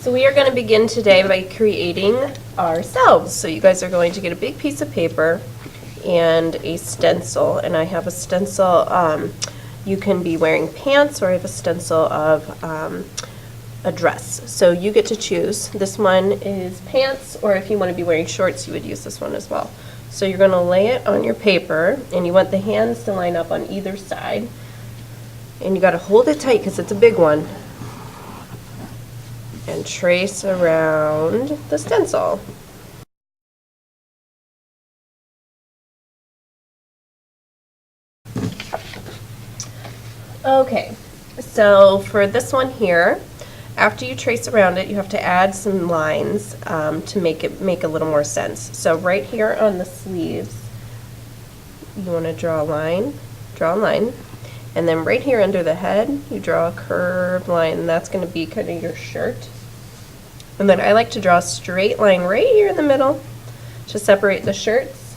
So we are going to begin today by creating ourselves. So you guys are going to get a big piece of paper and a stencil, and I have a stencil, you can be wearing pants, or I have a stencil of a dress. So you get to choose. This one is pants, or if you want to be wearing shorts, you would use this one as well. So you're going to lay it on your paper, and you want the hands to line up on either side. And you got to hold it tight because it's a big one. And trace around the stencil. Okay, so for this one here, after you trace around it, you have to add some lines to make it make a little more sense. So right here on the sleeves, you want to draw a line, and then right here under the head, you draw a curved line, and that's going to be kind of your shirt. And then I like to draw a straight line right here in the middle to separate the shirts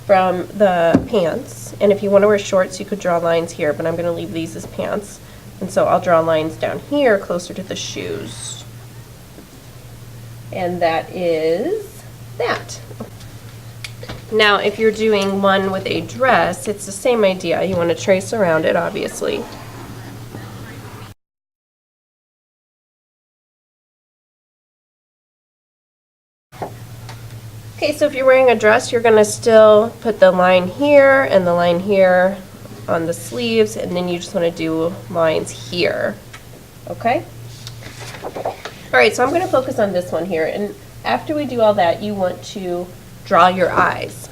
from the pants. And if you want to wear shorts, you could draw lines here, but I'm going to leave these as pants. And so I'll draw lines down here closer to the shoes. And that is that. Now, if you're doing one with a dress, it's the same idea. You want to trace around it, obviously. Okay, so if you're wearing a dress, you're going to still put the line here and the line here on the sleeves, and then you just want to do lines here. Okay? All right, so I'm going to focus on this one here, and after we do all that, you want to draw your eyes.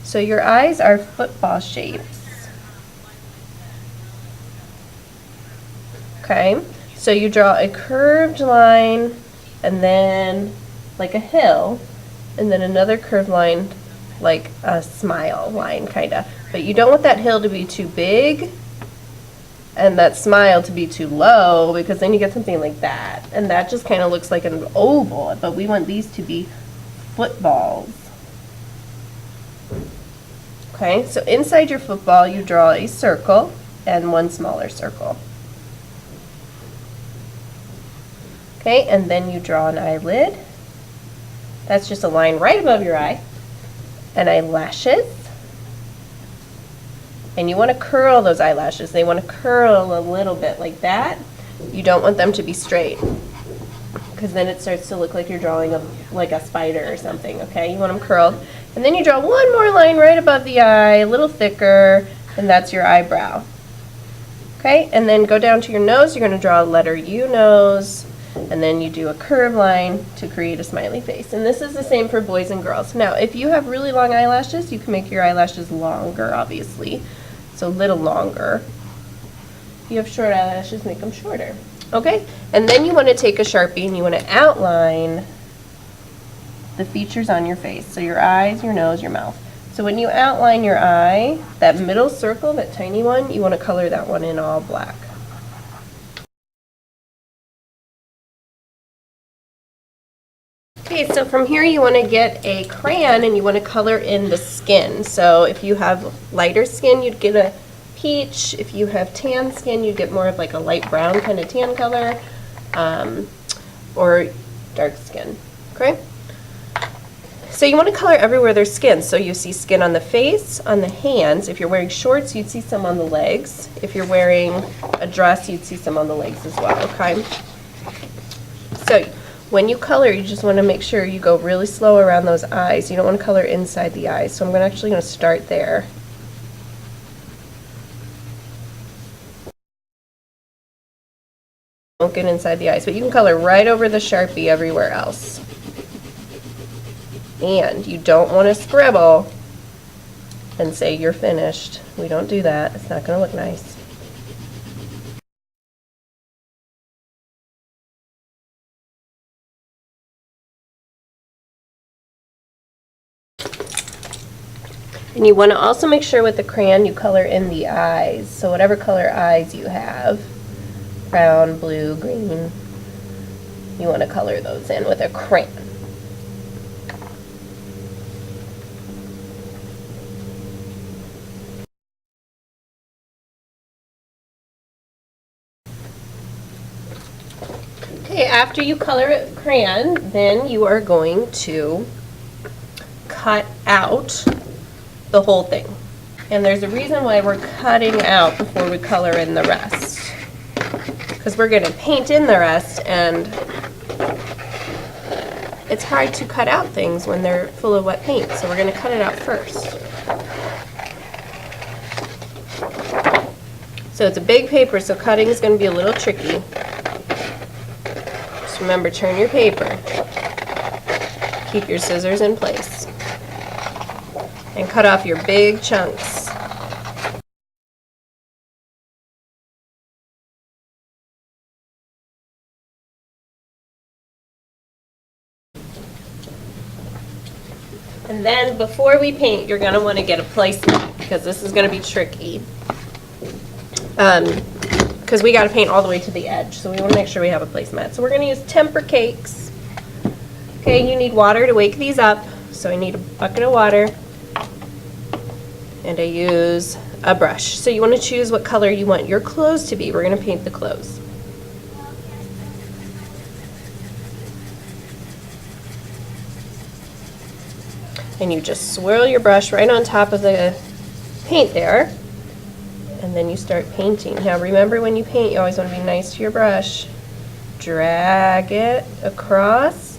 So your eyes are football shapes. Okay, so you draw a curved line, and then like a hill, and then another curved line like a smile line, kind of. But you don't want that hill to be too big and that smile to be too low, because then you get something like that. And that just kind of looks like an oval, but we want these to be footballs. Okay, so inside your football, you draw a circle and one smaller circle. Okay, and then you draw an eyelid. That's just a line right above your eye. And eyelashes. And you want to curl those eyelashes. They want to curl a little bit like that. You don't want them to be straight, because then it starts to look like you're drawing like a spider or something, okay? You want them curled. And then you draw one more line right above the eye, a little thicker, and that's your eyebrow. Okay, and then go down to your nose. You're going to draw a letter U nose. And then you do a curved line to create a smiley face. And this is the same for boys and girls. Now, if you have really long eyelashes, you can make your eyelashes longer, obviously. So a little longer. If you have short eyelashes, make them shorter. Okay? And then you want to take a Sharpie and you want to outline the features on your face. So your eyes, your nose, your mouth. So when you outline your eye, that middle circle, that tiny one, you want to color that one in all black. Okay, so from here you want to get a crayon and you want to color in the skin. So if you have lighter skin, you'd get a peach. If you have tan skin, you'd get more of like a light brown kind of tan color, or dark skin. Okay? So you want to color everywhere there's skin. So you see skin on the face, on the hands. If you're wearing shorts, you'd see some on the legs. If you're wearing a dress, you'd see some on the legs as well. Okay? So when you color, you just want to make sure you go really slow around those eyes. You don't want to color inside the eyes. So I'm actually going to start there. Don't get inside the eyes, but you can color right over the Sharpie everywhere else. And you don't want to scribble and say you're finished. We don't do that. It's not going to look nice. And you want to also make sure with the crayon you color in the eyes. So whatever color eyes you have, brown, blue, green, you want to color those in with a crayon. Okay, after you color it crayon, then you are going to cut out the whole thing. And there's a reason why we're cutting out before we color in the rest. Because we're going to paint in the rest, and it's hard to cut out things when they're full of wet paint, so we're going to cut it out first. So it's a big paper, so cutting is going to be a little tricky. Just remember, turn your paper. Keep your scissors in place. And cut off your big chunks. And then before we paint, you're going to want to get a placemat, because this is going to be tricky. Because we got to paint all the way to the edge, so we want to make sure we have a placemat. So we're going to use Temper Cakes. Okay, you need water to wake these up, so I need a bucket of water. And I use a brush. So you want to choose what color you want your clothes to be. We're going to paint the clothes. And you just swirl your brush right on top of the paint there. And then you start painting. Now remember, when you paint, you always want to be nice to your brush. Drag it across,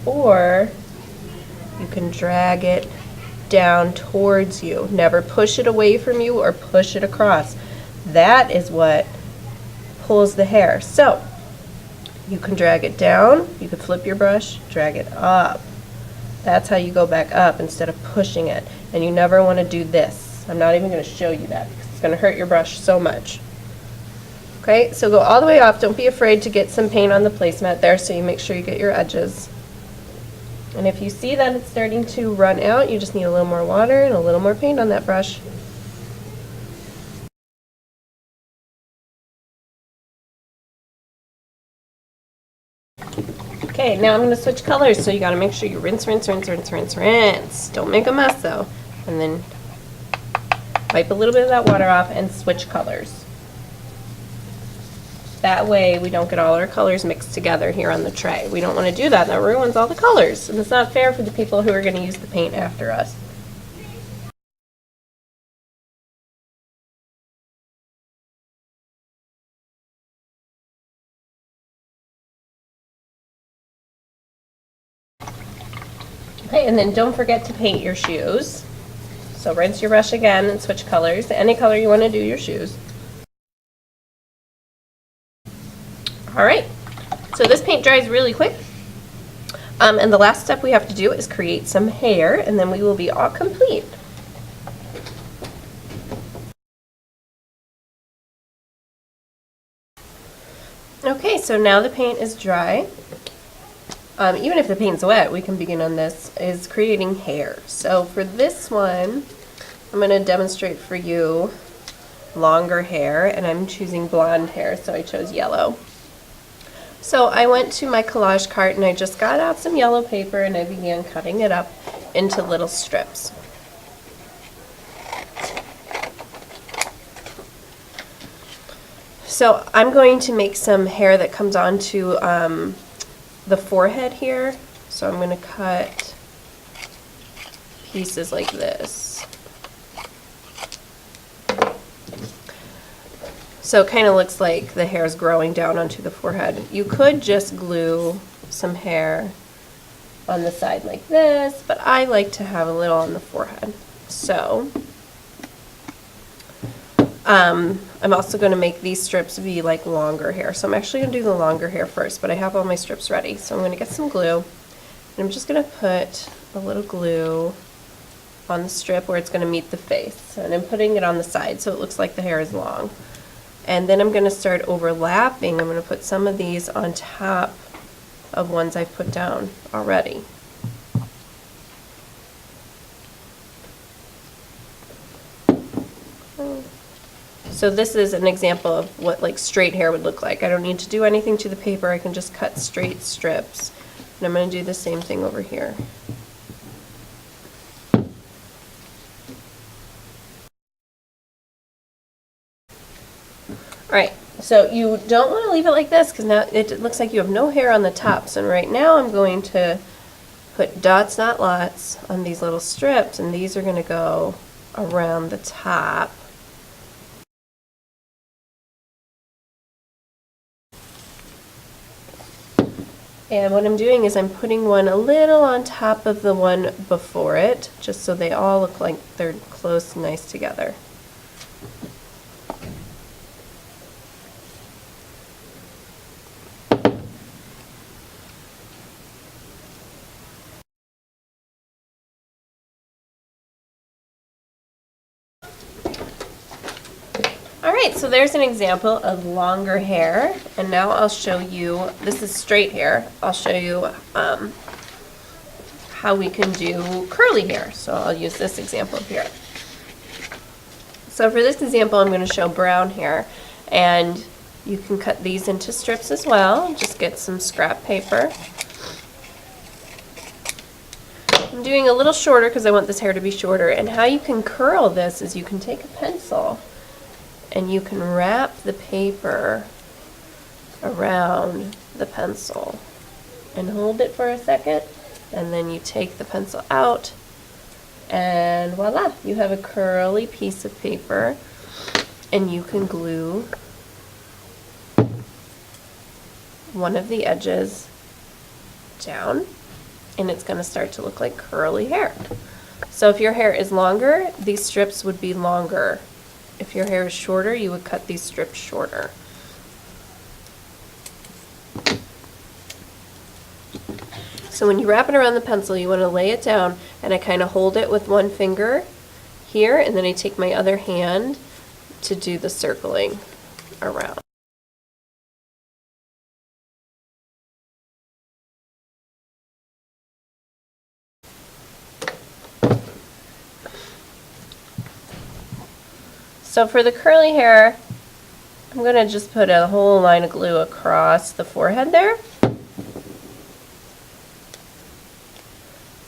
or you can drag it down towards you. Never push it away from you or push it across. That is what pulls the hair. So you can drag it down, you can flip your brush, drag it up. That's how you go back up instead of pushing it. And you never want to do this. I'm not even going to show you that because it's going to hurt your brush so much. Okay, so go all the way off. Don't be afraid to get some paint on the placemat there, so you make sure you get your edges. And if you see that it's starting to run out, you just need a little more water and a little more paint on that brush. Okay, now I'm going to switch colors, so you got to make sure you rinse, rinse, rinse, rinse, rinse, rinse. Don't make a mess though. And then wipe a little bit of that water off and switch colors. That way we don't get all our colors mixed together here on the tray. We don't want to do that. That ruins all the colors. And it's not fair for the people who are going to use the paint after us. Okay, and then don't forget to paint your shoes. So rinse your brush again and switch colors. Any color you want to do your shoes. All right, so this paint dries really quick. And the last step we have to do is create some hair, and then we will be all complete. Okay, so now the paint is dry. Even if the paint's wet, we can begin on this, is creating hair. So for this one, I'm going to demonstrate for you longer hair, and I'm choosing blonde hair, so I chose yellow. So I went to my collage cart and I just got out some yellow paper and I began cutting it up into little strips. So I'm going to make some hair that comes onto the forehead here. So I'm going to cut pieces like this. So it kind of looks like the hair is growing down onto the forehead. You could just glue some hair on the side like this, but I like to have a little on the forehead. So I'm also going to make these strips be like longer hair. So I'm actually going to do the longer hair first, but I have all my strips ready. So I'm going to get some glue, and I'm just going to put a little glue on the strip where it's going to meet the face. And I'm putting it on the side so it looks like the hair is long. And then I'm going to start overlapping. I'm going to put some of these on top of ones I've put down already. So this is an example of what like straight hair would look like. I don't need to do anything to the paper. I can just cut straight strips. And I'm going to do the same thing over here. All right, So you don't want to leave it like this because now it looks like you have no hair on the top. So right now I'm going to put dots, not lots, on these little strips, and these are going to go around the top. And what I'm doing is I'm putting one a little on top of the one before it, just so they all look like they're close and nice together. Alright, so there's an example of longer hair, and now I'll show you, this is straight hair, I'll show you how we can do curly hair. So I'll use this example here. So for this example I'm going to show brown hair, and you can cut these into strips as well. Just get some scrap paper. I'm doing a little shorter because I want this hair to be shorter, and how you can curl this is you can take a pencil and you can wrap the paper around the pencil and hold it for a second, and then you take the pencil out and voila, you have a curly piece of paper, and you can glue one of the edges down and it's going to start to look like curly hair. So if your hair is longer, these strips would be longer. If your hair is shorter, you would cut these strips shorter. So when you wrap it around the pencil, you want to lay it down, and I kind of hold it with one finger here, and then I take my other hand to do the circling around. So for the curly hair, I'm going to just put a whole line of glue across the forehead there.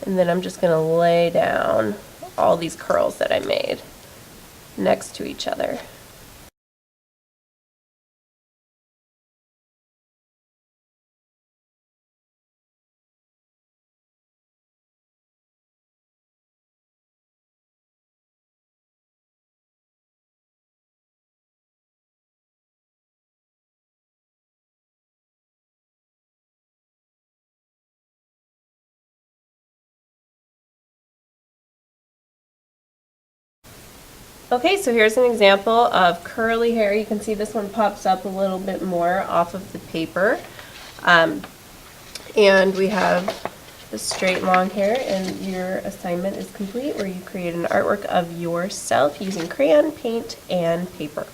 And then I'm just going to lay down all these curls that I made next to each other. Okay, so here's an example of curly hair. You can see this one pops up a little bit more off of the paper. And we have the straight long hair, and your assignment is complete where you create an artwork of yourself using crayon, paint, and paper.